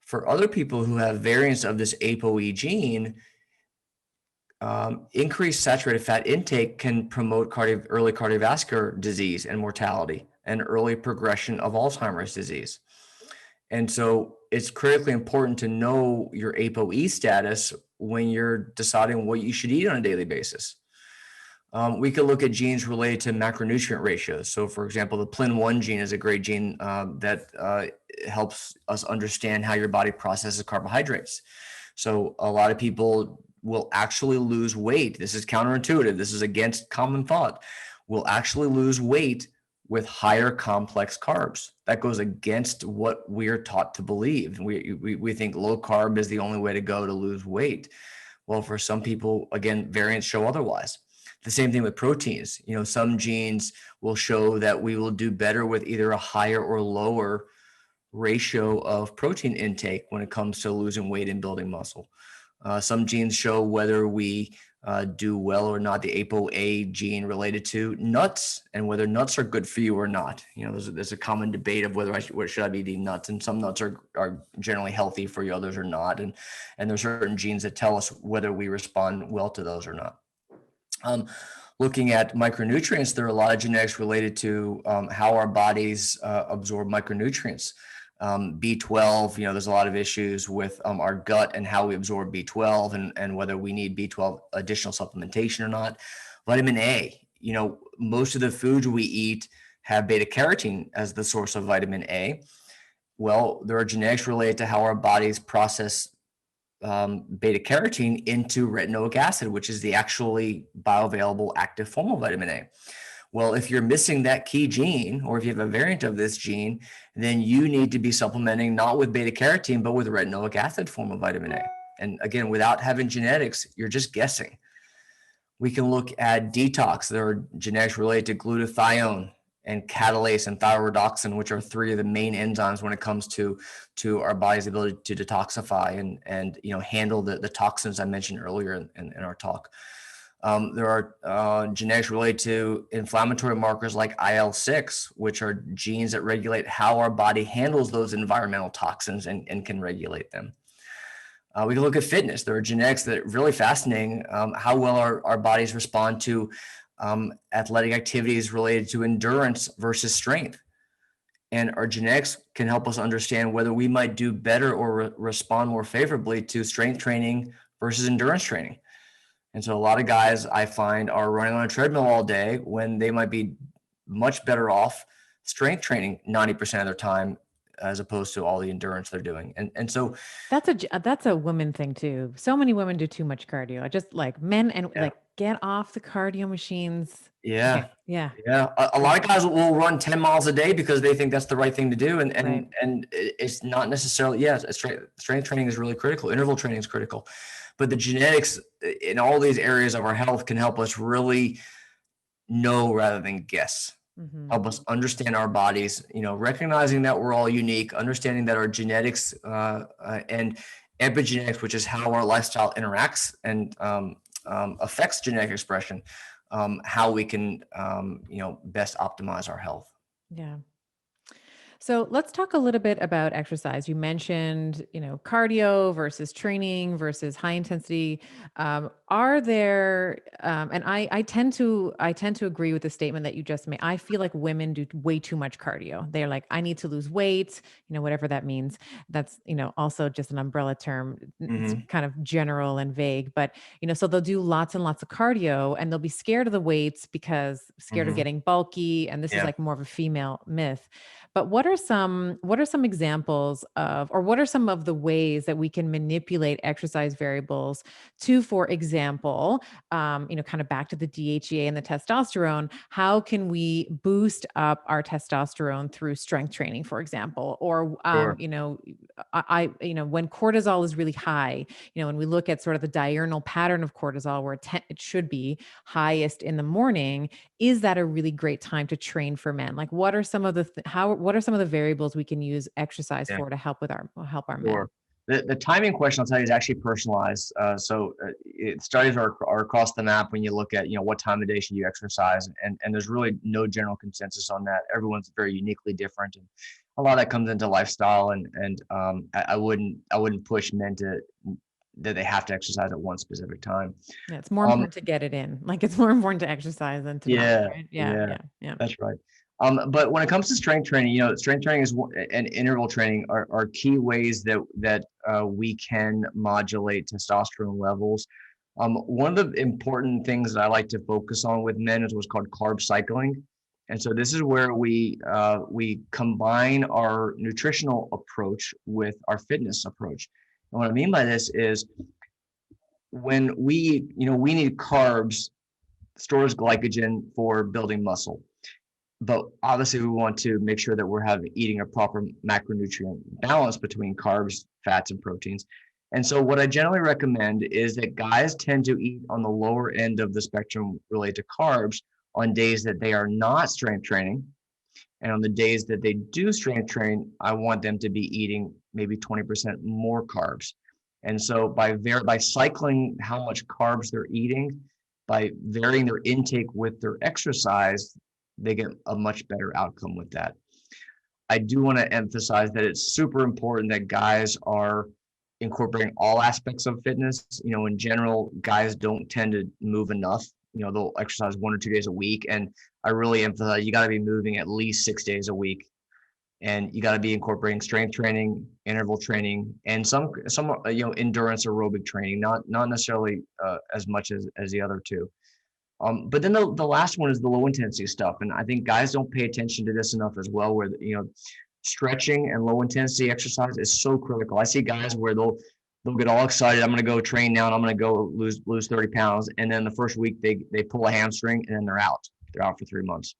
For other people who have variants of this ApoE gene, increased saturated fat intake can promote early cardiovascular disease and mortality, and early progression of Alzheimer's disease. And so it's critically important to know your ApoE status when you're deciding what you should eat on a daily basis. We could look at genes related to macronutrient ratios. So, for example, the PLIN1 gene is a great gene that helps us understand how your body processes carbohydrates. So a lot of people will actually lose weight. This is counterintuitive. This is against common thought. Will actually lose weight with higher complex carbs. That goes against what we're taught to believe. We think low carb is the only way to go to lose weight. Well, for some people, again, variants show otherwise. The same thing with proteins. Some genes will show that we will do better with either a higher or lower ratio of protein intake when it comes to losing weight and building muscle. Some genes show whether we do well or not. The ApoA gene related to nuts, and whether nuts are good for you or not. There's a common debate of whether should I be eating nuts, and some nuts are generally healthy for you, others are not. And there's certain genes that tell us whether we respond well to those or not. Looking at micronutrients, there are a lot of genetics related to how our bodies absorb micronutrients. B12, there's a lot of issues with our gut and how we absorb B12, and whether we need B12 additional supplementation or not. Vitamin A, most of the foods we eat have beta carotene as the source of vitamin A. Well, there are genetics related to how our bodies process beta carotene into retinoic acid, which is the actually bioavailable active form of vitamin A. Well, if you're missing that key gene, or if you have a variant of this gene, then you need to be supplementing not with beta carotene, but with retinoic acid form of vitamin A. And again, without having genetics, you're just guessing. We can look at detox. There are genetics related to glutathione and catalase and thyroidoxin, which are three of the main enzymes when it comes to our body's ability to detoxify and handle the toxins I mentioned earlier in our talk. There are genetics related to inflammatory markers like IL-6, which are genes that regulate how our body handles those environmental toxins and can regulate them. We can look at fitness. There are genetics that are really fascinating, how well our bodies respond to athletic activities related to endurance versus strength. And our genetics can help us understand whether we might do better or respond more favorably to strength training versus endurance training. And so a lot of guys I find are running on a treadmill all day when they might be much better off strength training 90% of their time as opposed to all the endurance they're doing. And so That's a woman thing too. So many women do too much cardio. I just like men and yeah, like get off the cardio machines. yeah, Okay. Yeah. yeah. A Yeah. lot of guys will run 10 miles a day because they think that's the right thing to do. And Right. it's not necessarily, yes, strength training is really critical. Interval training is critical. But the genetics in all these areas of our health can help us really know rather than guess. Hmm. Help us understand our bodies, recognizing that we're all unique, understanding that our genetics and epigenetics, which is how our lifestyle interacts and affects genetic expression, how we can, best optimize our health. Yeah. So let's talk a little bit about exercise. You mentioned, cardio versus training versus high intensity. Are there, and I tend to agree with the statement that you just made. I feel like women do way too much cardio. They're like, I need to lose weight, whatever that means. That's, also just an umbrella term. It's Hmm. kind of general and vague, but, so they'll do lots and lots of cardio and they'll be scared of the weights because scared of Hmm. getting bulky. And this is Yeah, like more of a female myth. But what are some examples of, or what are some of the ways that we can manipulate exercise variables to, for example, kind of back to the DHEA and the testosterone, how can we boost up our testosterone through strength training, for example, or sure. when cortisol is really high, when we look at sort of the diurnal pattern of cortisol where it should be highest in the morning, is that a really great time to train for men? Like, what are some of the what are some of the variables we can use exercise Yeah. for to help our men? Sure. The timing question I'll tell you is actually personalized. Studies are across the map when you look at what time of day should you exercise, and there's really no general consensus on that. Everyone's very uniquely different, and a lot of that comes into lifestyle. I wouldn't push men to that they have to exercise at one specific time. Yeah, it's more Um, important to get it in. Like, it's more important to exercise than to not, yeah, right? Yeah, yeah, yeah, yeah. that's right. But when it comes to strength training, strength training and interval training are key ways that we can modulate testosterone levels. One of the important things that I like to focus on with men is what's called carb cycling, and so this is where we combine our nutritional approach with our fitness approach. And what I mean by this is when we need carbs, stores glycogen for building muscle, but obviously we want to make sure that we're eating a proper macronutrient balance between carbs, fats, and proteins. And so what I generally recommend is that guys tend to eat on the lower end of the spectrum related to carbs on days that they are not strength training. And on the days that they do strength train, I want them to be eating maybe 20% more carbs. And so by cycling how much carbs they're eating, by varying their intake with their exercise, they get a much better outcome with that. I do want to emphasize that it's super important that guys are incorporating all aspects of fitness. In general, guys don't tend to move enough. They'll exercise 1 or 2 days a week. And I really emphasize you got to be moving at least 6 days a week. And you got to be incorporating strength training, interval training, and some endurance aerobic training, not necessarily as much as the other two. But then the last one is the low intensity stuff. And I think guys don't pay attention to this enough as well, where, stretching and low intensity exercise is so critical. I see guys where they'll get all excited. I'm going to go train now and I'm going to go lose 30 pounds. And then the first week they pull a hamstring and then they're out. they're out for 3 months.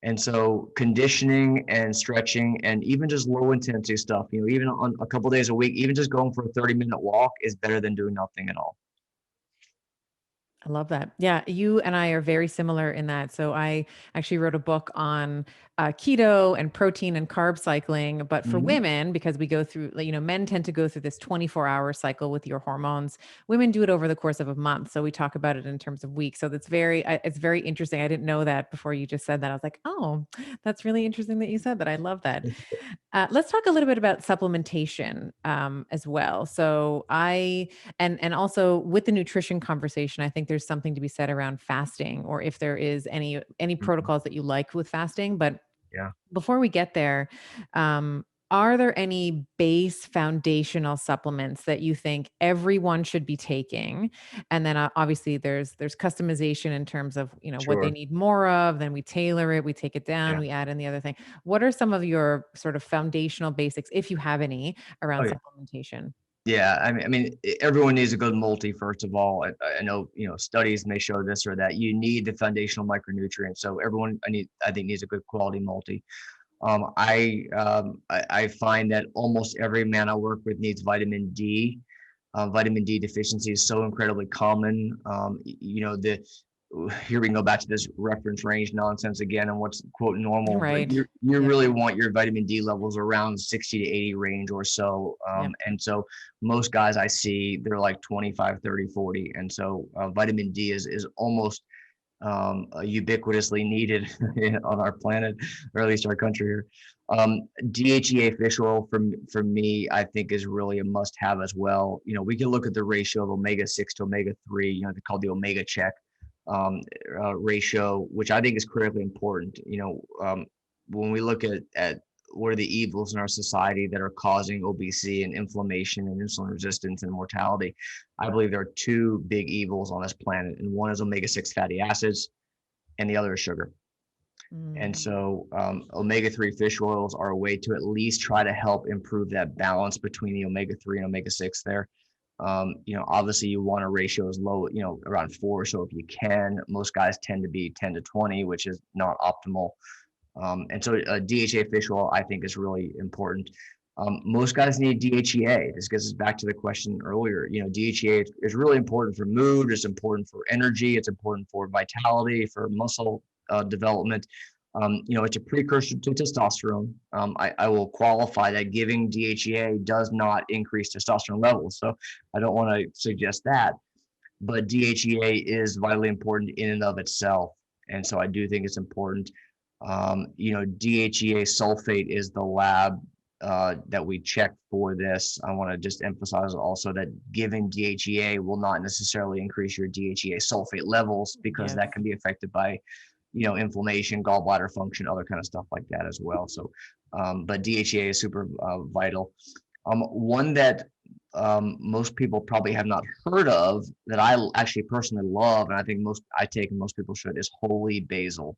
And so conditioning and stretching and even just low intensity stuff, even on a couple days a week, even just going for a 30-minute walk is better than doing nothing at all. I love that. Yeah, you and I are very similar in that. So I actually wrote a book on keto and protein and carb cycling, but for Mhm. women, because we go through, like, men tend to go through this 24-hour cycle with your hormones. Women do it over the course of a month. So we talk about it in terms of weeks. So it's very interesting. I didn't know that before you just said that. I was like, oh, that's really interesting that you said that. I love that. Let's talk a little bit about supplementation as well. So and also with the nutrition conversation, I think there's something to be said around fasting, or if there is any Mhm. protocols that you like with fasting. But Yeah, before we get there, um, are there any base foundational supplements that you think everyone should be taking? And then obviously there's customization in terms of, what they sure. need more of, then we tailor it, we take it down, Yeah. we add in the other thing. What are some of your sort of foundational basics, if you have any, Oh, around yeah. supplementation? Yeah, everyone needs a good multi, first of all. I know, studies may show this or that. You need the foundational micronutrients. So everyone, I think, needs a good quality multi. I find that almost every man I work with needs vitamin D. Vitamin D deficiency is so incredibly common. The here we can go back to this reference range nonsense again and what's quote normal, but Right. you Yep. really want your vitamin D levels around 60 to 80 range or so. Yep. And so most guys I see, they're like 25, 30, 40. And so vitamin D is almost ubiquitously needed on our planet, or at least our country here. DHEA fish oil for me, I think is really a must-have as well. We can look at the ratio of omega-6 to omega-3. They call the omega check ratio, which I think is critically important. When we look at what are the evils in our society that are causing obesity and inflammation and insulin resistance and mortality, I believe there are two big evils on this planet, and one is omega-6 fatty acids, and the other is sugar. And Mm, so, omega-3 fish oils are a way to at least try to help improve that balance between the omega-3 and omega-6 there. Obviously you want a ratio as low, around 4. So if you can, most guys tend to be 10 to 20, which is not optimal. And so DHA fish oil, I think, is really important. Most guys need DHEA. This gets us back to the question earlier. DHEA is really important for mood. It's important for energy. It's important for vitality, for muscle development. It's a precursor to testosterone. I will qualify that giving DHEA does not increase testosterone levels. So I don't want to suggest that. But DHEA is vitally important in and of itself. And so I do think it's important. DHEA sulfate is the lab that we check for this. I want to just emphasize also that giving DHEA will not necessarily increase your DHEA sulfate levels, because yes. that can be affected by, inflammation, gallbladder function, other kind of stuff like that as well. So, but DHEA is super vital. One that most people probably have not heard of that I actually personally love, and I think I take and most people should, is holy basil.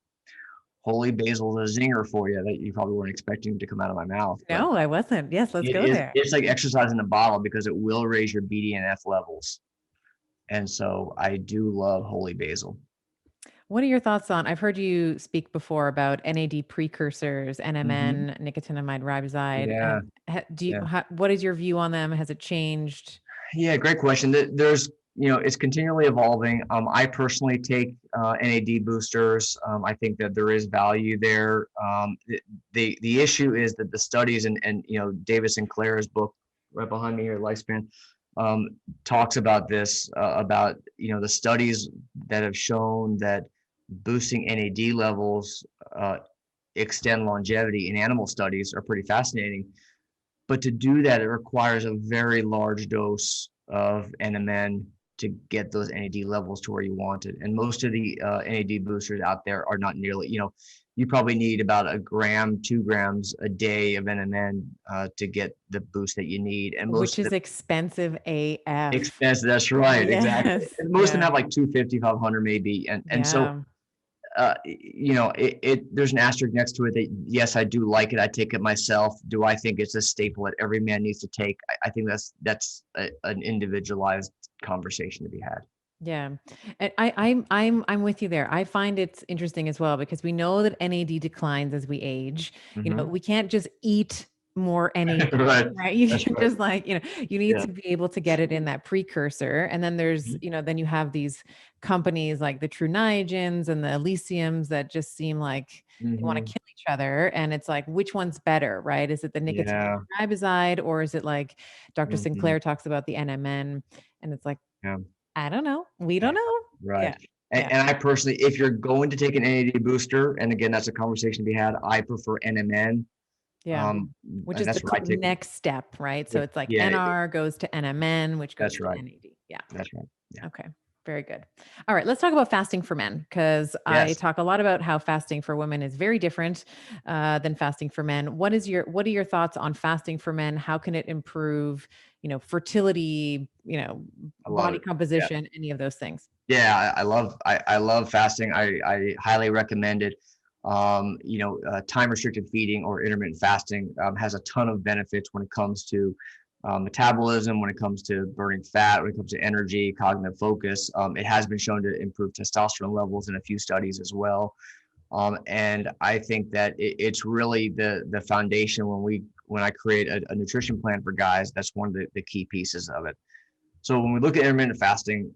Holy basil is a zinger for you that you probably weren't expecting to come out of my mouth, but No, I wasn't. Yes, let's go there. it's like exercise in a bottle, because it will raise your BDNF levels. And so I do love holy basil. What are your thoughts on? I've heard you speak before about NAD precursors, Hmm. NMN, nicotinamide riboside. Yeah, yeah. What is your view on them? Has it changed? Yeah, great question. There's, it's continually evolving. I personally take NAD boosters. I think that there is value there. The issue is that the studies, and Davis and Claire's book right behind me here, Lifespan, um, talks about this, about the studies that have shown that boosting NAD levels extend longevity in animal studies are pretty fascinating. But to do that, it requires a very large dose of NMN to get those NAD levels to where you want it. And most of the NAD boosters out there are not nearly, you probably need about a gram, 2 grams a day of NMN to get the boost that you need. And Which most of is the expensive AF. expensive, that's right, exactly. Yes. And most of them Yeah. have like 250, 500 maybe. And so Yeah. there's an asterisk next to it that yes, I do like it. I take it myself. Do I think it's a staple that every man needs to take? I think that's an individualized conversation to be had. Yeah. And I'm with you there. I find it's interesting as well because we know that NAD declines as we age. You know, Hmm. we can't just eat more NAD, Right. right? You That's can right. just like, you need Yeah. to be able to get it in that precursor. And then there's, Mhm. then you have these companies like the True Niagens and the Elysiums that just seem like they want to Mhm. kill each other. And it's like, which one's better, right? Is it the nicotinic Yeah. riboside or is it like Dr. Mhm. Sinclair talks about the NMN? And it's like, Yeah. I don't know. We Yeah. don't know. Right. Yeah. Yeah. And I personally, if you're going to take an NAD booster, and again, that's a conversation to be had, I prefer NMN. Yeah. Which And is the that's what I take. next step, right? So Yeah. it's like Yeah. NR goes to NMN, which goes That's to right. NAD. Yeah. That's right. Yeah. Okay. Very good. All right. Let's talk about fasting for men because I Yes. talk a lot about how fasting for women is very different than fasting for men. What are your thoughts on fasting for men? How can it improve, fertility, I love body it. Yeah. composition, any of those things? Yeah, I love fasting. I highly recommend it. Time restricted feeding or intermittent fasting has a ton of benefits when it comes to metabolism, when it comes to burning fat, when it comes to energy, cognitive focus. It has been shown to improve testosterone levels in a few studies as well. And I think that it's really the foundation when I create a nutrition plan for guys. That's one of the key pieces of it. So when we look at intermittent fasting,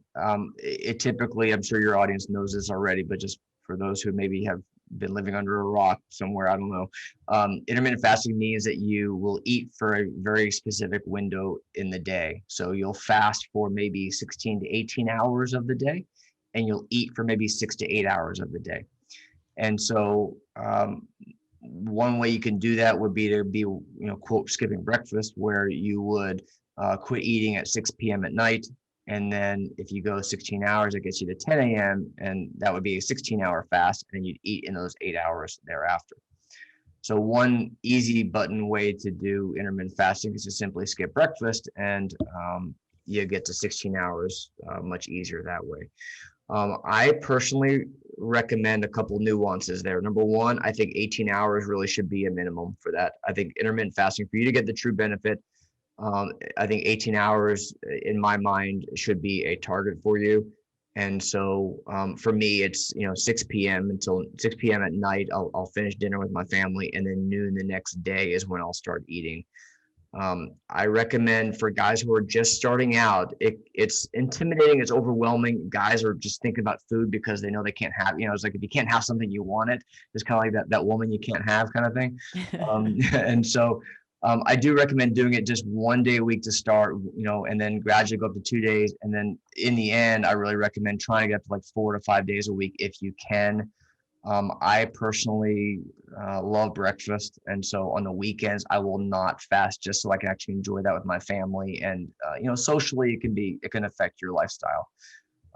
it typically, I'm sure your audience knows this already, but just for those who maybe have been living under a rock somewhere, I don't know. Intermittent fasting means that you will eat for a very specific window in the day. So you'll fast for maybe 16 to 18 hours of the day, and you'll eat for maybe 6 to 8 hours of the day. And so one way you can do that would be to be, quote, skipping breakfast, where you would quit eating at 6 p.m. at night. And then if you go 16 hours, it gets you to 10 a.m. And that would be a 16-hour fast. And then you'd eat in those 8 hours thereafter. So one easy button way to do intermittent fasting is to simply skip breakfast, and you get to 16 hours much easier that way. I personally recommend a couple nuances there. Number one, I think 18 hours really should be a minimum for that. I think intermittent fasting, for you to get the true benefit, I think 18 hours in my mind should be a target for you. And so for me, it's 6 p.m. until 6 p.m. at night. I'll finish dinner with my family, and then noon the next day is when I'll start eating. I recommend for guys who are just starting out, it's intimidating, it's overwhelming. Guys are just thinking about food because they know they can't have, it's like if you can't have something, you want it. It's kind of like that woman you can't have kind of thing. And so I do recommend doing it just one day a week to start, and then gradually go up to 2 days. And then in the end, I really recommend trying to get up to like 4 to 5 days a week if you can. I personally love breakfast, and so on the weekends I will not fast just so I can actually enjoy that with my family. And socially, it can affect your lifestyle.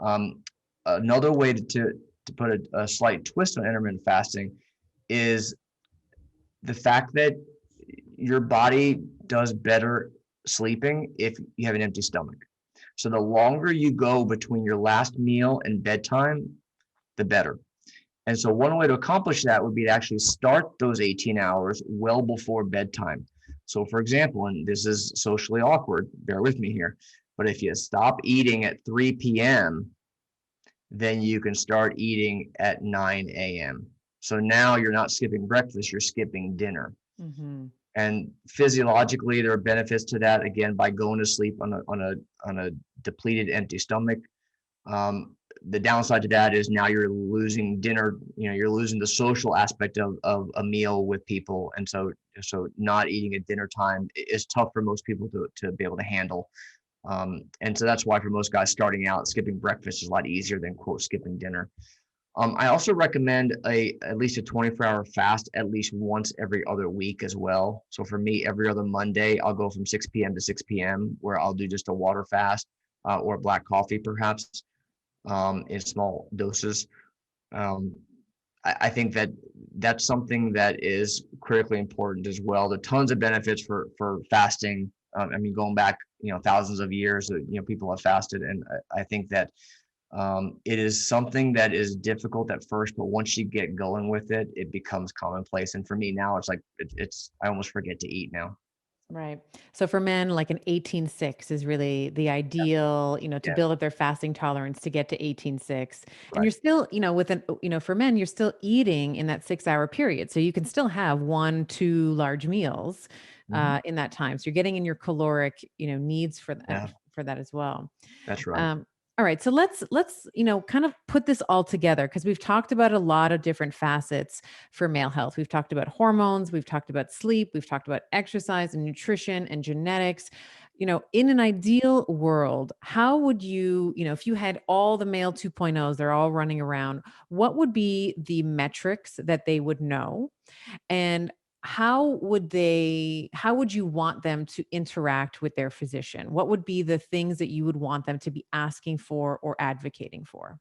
Um, Another way to put a slight twist on intermittent fasting is the fact that your body does better sleeping if you have an empty stomach. So the longer you go between your last meal and bedtime, the better. And so one way to accomplish that would be to actually start those 18 hours well before bedtime. So for example, and this is socially awkward, bear with me here, but if you stop eating at 3 p.m., then you can start eating at 9 a.m. So now you're not skipping breakfast, you're skipping dinner. Hmm. And physiologically, there are benefits to that. Again, by going to sleep on a depleted, empty stomach, um, the downside to that is now you're losing dinner, you're losing the social aspect of a meal with people. And so not eating at dinner time is tough for most people to be able to handle. And so that's why for most guys starting out, skipping breakfast is a lot easier than quote skipping dinner. I also recommend at least a 24-hour fast at least once every other week as well. So for me, every other Monday, I'll go from 6 p.m. to 6 p.m. where I'll do just a water fast or black coffee perhaps in small doses. Um, I think that that's something that is critically important as well. There are tons of benefits for fasting. I mean, going back, thousands of years, people have fasted, and I think that it is something that is difficult at first, but once you get going with it, it becomes commonplace. And for me now, it's like it's I almost forget to eat now. Right. So for men, like an 18-6 is really the ideal, to Yes. build up their fasting tolerance to get to 18-6. And Right. you're still, for men, you're still eating in that 6 hour period. So you can still have 1, 2 large meals Mhm. in that time. So you're getting in your caloric, needs Yeah, for that as well. that's right. Um, all right, so let's kind of put this all together because we've talked about a lot of different facets for male health. We've talked about hormones, we've talked about sleep, we've talked about exercise and nutrition and genetics. In an ideal world, how would you, if you had all the male 2.0s, they're all running around, what would be the metrics that they would know? And how would you want them to interact with their physician? What would be the things that you would want them to be asking for or advocating for?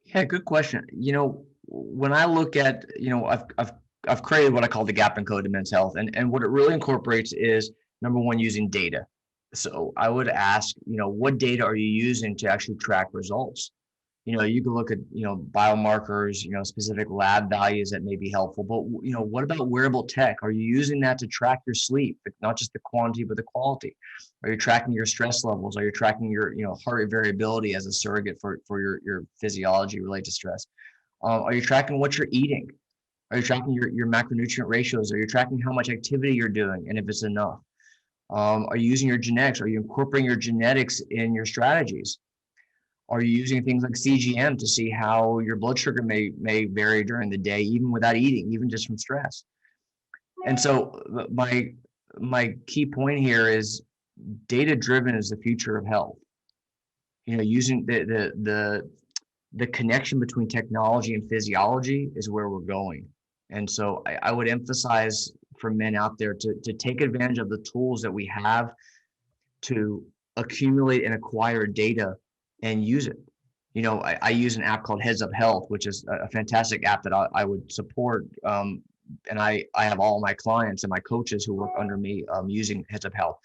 Yeah, good question. When I look at, I've created what I call the Gapin Code to Men's Health, and what it really incorporates is number one, using data. So I would ask, what data are you using to actually track results? You can look at, biomarkers, specific lab values that may be helpful, but what about wearable tech? Are you using that to track your sleep, not just the quantity, but the quality? Are you tracking your stress levels? Are you tracking your, heart rate variability as a surrogate for your physiology related to stress? Are you tracking what you're eating? Are you tracking your macronutrient ratios? Are you tracking how much activity you're doing and if it's enough? Are you using your genetics? Are you incorporating your genetics in your strategies? Are you using things like CGM to see how your blood sugar may vary during the day, even without eating, even just from stress? And so my key point here is data driven is the future of health. Using the connection between technology and physiology is where we're going. And so I would emphasize for men out there to take advantage of the tools that we have to accumulate and acquire data and use it. I use an app called Heads Up Health, which is a fantastic app that I would support. And I have all my clients and my coaches who work under me using Heads Up Health.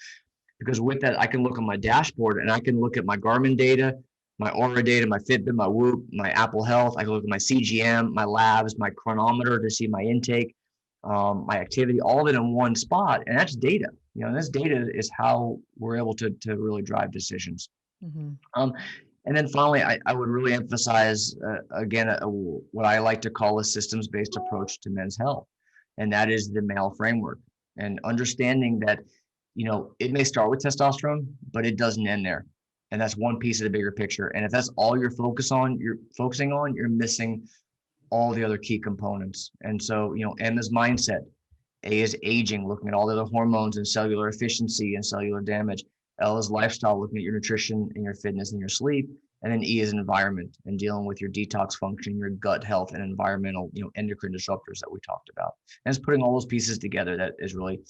Because with that, I can look on my dashboard and I can look at my Garmin data, my Aura data, my Fitbit, my Whoop, my Apple Health. I can look at my CGM, my labs, my chronometer to see my intake, my activity, all of it in one spot. And that's data. And this data is how we're able to really drive decisions. Mhm. Um, and then finally, I would really emphasize, again, what I like to call a systems-based approach to men's health. And that is the male framework and understanding that, it may start with testosterone, but it doesn't end there. And that's one piece of the bigger picture. And if that's all you're focusing on, you're missing all the other key components. And so, M is mindset. A is aging, looking at all the other hormones and cellular efficiency and cellular damage. L is lifestyle, looking at your nutrition and your fitness and your sleep. And then E is environment and dealing with your detox function, your gut health and environmental, endocrine disruptors that we talked about. And it's putting all those pieces together that is really,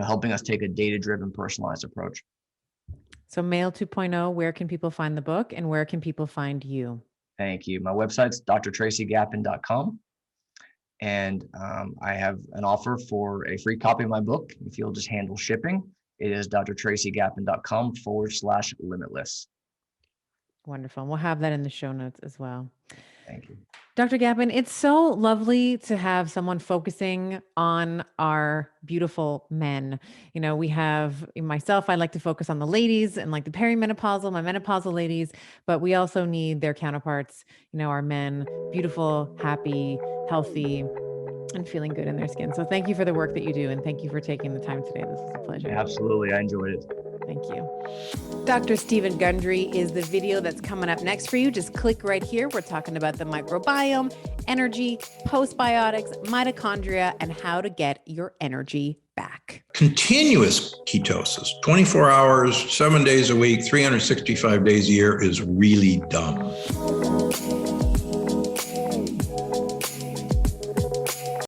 helping us take a data-driven, personalized approach. So Male 2.0, where can people find the book and where can people find you? Thank you. My website's drtraceygapin.com. And I have an offer for a free copy of my book. If you'll just handle shipping, it is drtraceygapin.com/limitless. Wonderful. We'll have that in the show notes as well. Thank you. Dr. Gapin, it's so lovely to have someone focusing on our beautiful men. We have myself, I like to focus on the ladies and like the perimenopausal, my menopausal ladies, but we also need their counterparts, our men, beautiful, happy, healthy, and feeling good in their skin. So thank you for the work that you do. And thank you for taking the time today. This was a pleasure. Absolutely. I enjoyed it. Thank you. Dr. Stephen Gundry is the video that's coming up next for you. Just click right here. We're talking about the microbiome, energy, postbiotics, mitochondria, and how to get your energy back. Continuous ketosis, 24 hours, 7 days a week, 365 days a year is really dumb.